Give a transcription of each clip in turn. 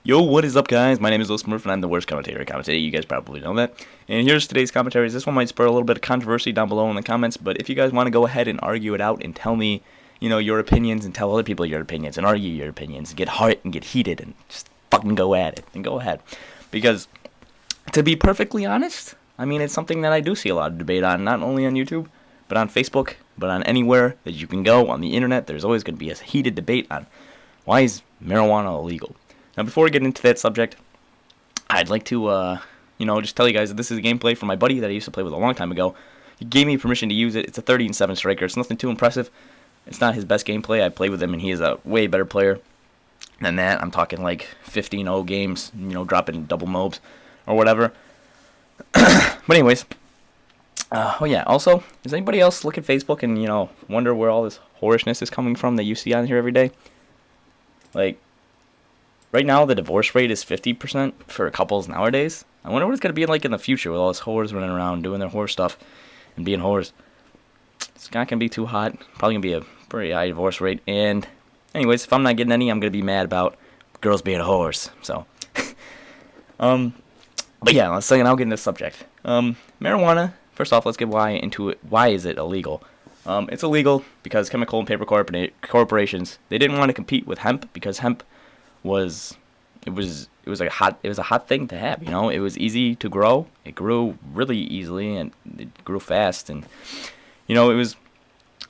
Yo, what is up, guys? My name is SmurpH, and I'm the worst commentator commentating. You guys probably know that. And here's today's commentaries. This one might spur a little bit of controversy down below in the comments, but if you guys want to go ahead and argue it out and tell me, your opinions and tell other people your opinions and argue your opinions and get hot and get heated and just fucking go at it, then go ahead. Because, to be perfectly honest, it's something that I do see a lot of debate on, not only on YouTube, but on Facebook, but on anywhere that you can go on the internet. There's always going to be a heated debate on why is marijuana illegal. Now, before we get into that subject, I'd like to, just tell you guys that this is a gameplay from my buddy that I used to play with a long time ago. He gave me permission to use it. It's a 30-7 striker. It's nothing too impressive. It's not his best gameplay. I played with him, and he is a way better player than that. I'm talking like 15-0 games, dropping double mobs or whatever. But anyways, also, does anybody else look at Facebook and, wonder where all this whorishness is coming from that you see on here every day? Like, right now, the divorce rate is 50% for couples nowadays. I wonder what it's going to be like in the future with all these whores running around doing their whore stuff and being whores. It's not going to be too hot. Probably going to be a pretty high divorce rate. And anyways, if I'm not getting any, I'm going to be mad about girls being whores. So, but yeah, let's now get into the subject. Marijuana, first off, let's get into it. Why is it illegal? It's illegal because chemical and paper corporations, they didn't want to compete with hemp because hemp was a hot thing to have. It was easy to grow. It grew really easily and it grew fast, and it was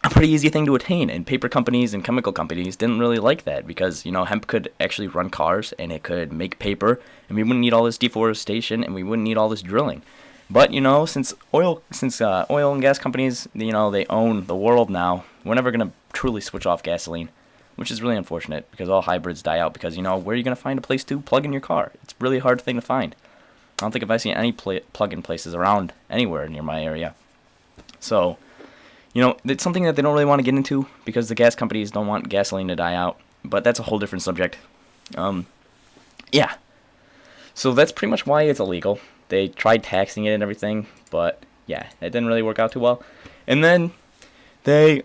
a pretty easy thing to attain. And paper companies and chemical companies didn't really like that because hemp could actually run cars and it could make paper, and we wouldn't need all this deforestation and we wouldn't need all this drilling. But since oil and gas companies, they own the world now, we're never gonna truly switch off gasoline, which is really unfortunate because all hybrids die out because, where are you going to find a place to plug in your car? It's a really hard thing to find. I don't think I've seen any plug-in places around anywhere near my area. So, it's something that they don't really want to get into because the gas companies don't want gasoline to die out. But that's a whole different subject. Yeah. So that's pretty much why it's illegal. They tried taxing it and everything, but yeah, it didn't really work out too well. And then they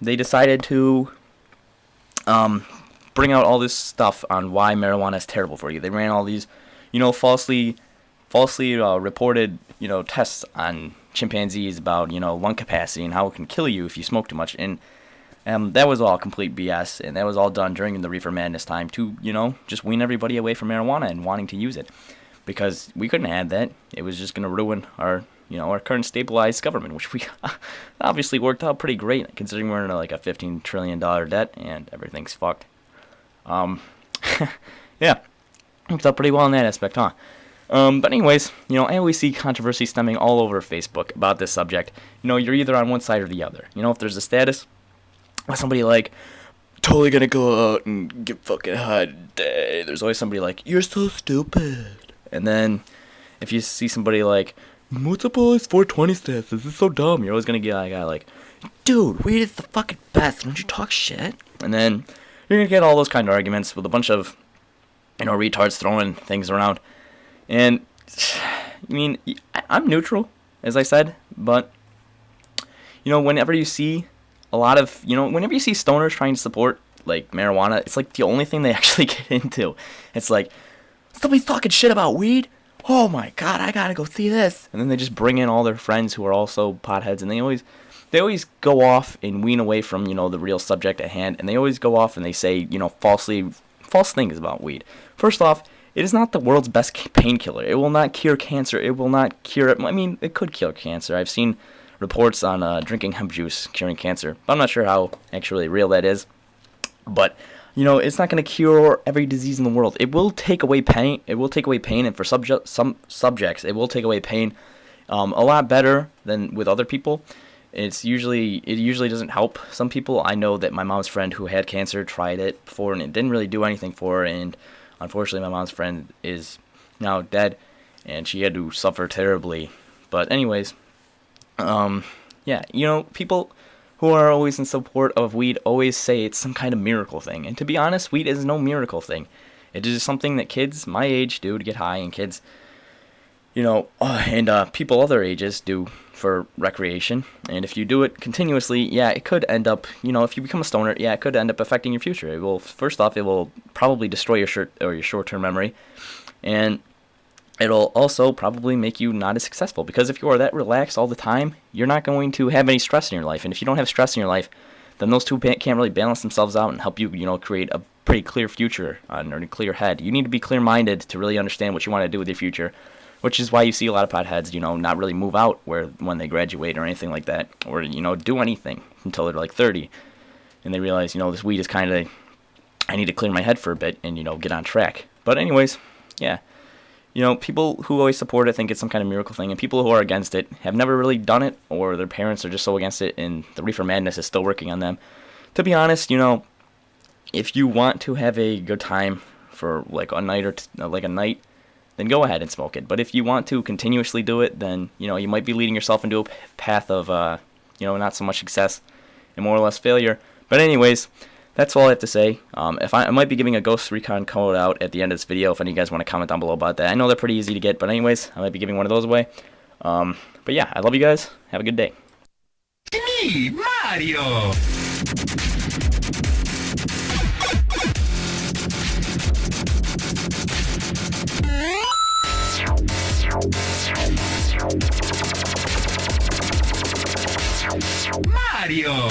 decided to bring out all this stuff on why marijuana is terrible for you. They ran all these, falsely reported, tests on chimpanzees about, lung capacity and how it can kill you if you smoke too much. And that was all complete BS, and that was all done during the Reefer Madness time to, just wean everybody away from marijuana and wanting to use it. Because we couldn't have that. It was just going to ruin our current stabilized government, which we obviously worked out pretty great, considering we're in like a $15 trillion debt and everything's fucked. Yeah, worked out pretty well in that aspect, huh? But anyways, I always see controversy stemming all over Facebook about this subject. You're either on one side or the other. If there's a status, somebody like, totally gonna go out and get fucking high today, there's always somebody like, you're so stupid. And then, if you see somebody like, what's up all these 420 stats? This is so dumb. You're always going to get a guy like, dude, weed is the fucking best. Don't you talk shit? And then, you're going to get all those kind of arguments with a bunch of, retards throwing things around. And, I'm neutral, as I said. But, whenever you see whenever you see stoners trying to support, like, marijuana, it's like the only thing they actually get into. It's like, somebody's talking shit about weed? Oh my god, I gotta go see this. And then they just bring in all their friends who are also potheads, and they always go off and wean away from, the real subject at hand, and they always go off and they say, false things about weed. First off, it is not the world's best painkiller. It will not cure cancer. It will not cure it. It could cure cancer. I've seen reports on drinking hemp juice curing cancer, but I'm not sure how actually real that is. But it's not going to cure every disease in the world. It will take away pain. It will take away pain, and for some subjects, it will take away pain a lot better than with other people. It usually doesn't help some people. I know that my mom's friend who had cancer tried it before, and it didn't really do anything for her. And unfortunately, my mom's friend is now dead, and she had to suffer terribly. But anyways, people who are always in support of weed always say it's some kind of miracle thing. And to be honest, weed is no miracle thing. It is something that kids my age do to get high, and kids, And people other ages do for recreation. And if you do it continuously, yeah, it could end up, if you become a stoner, yeah, it could end up affecting your future. It will, first off, it will probably destroy your short-term memory, and it'll also probably make you not as successful, because if you are that relaxed all the time, you're not going to have any stress in your life. And if you don't have stress in your life, then those two can't really balance themselves out and help you, create a pretty clear future or a clear head. You need to be clear-minded to really understand what you want to do with your future, which is why you see a lot of potheads, not really move out when they graduate or anything like that, or, do anything until they're like 30, and they realize, this weed is kind of, I need to clear my head for a bit and, get on track. But anyways, yeah. People who always support it think it's some kind of miracle thing, and people who are against it have never really done it, or their parents are just so against it, and the reefer madness is still working on them. To be honest, if you want to have a good time for like a night then go ahead and smoke it. But if you want to continuously do it, then you might be leading yourself into a path of not so much success and more or less failure. But anyways, that's all I have to say. I might be giving a Ghost Recon code out at the end of this video if any of you guys want to comment down below about that. I know they're pretty easy to get, but anyways, I might be giving one of those away. But yeah, I love you guys. Have a good day. Me, Mario! Mario!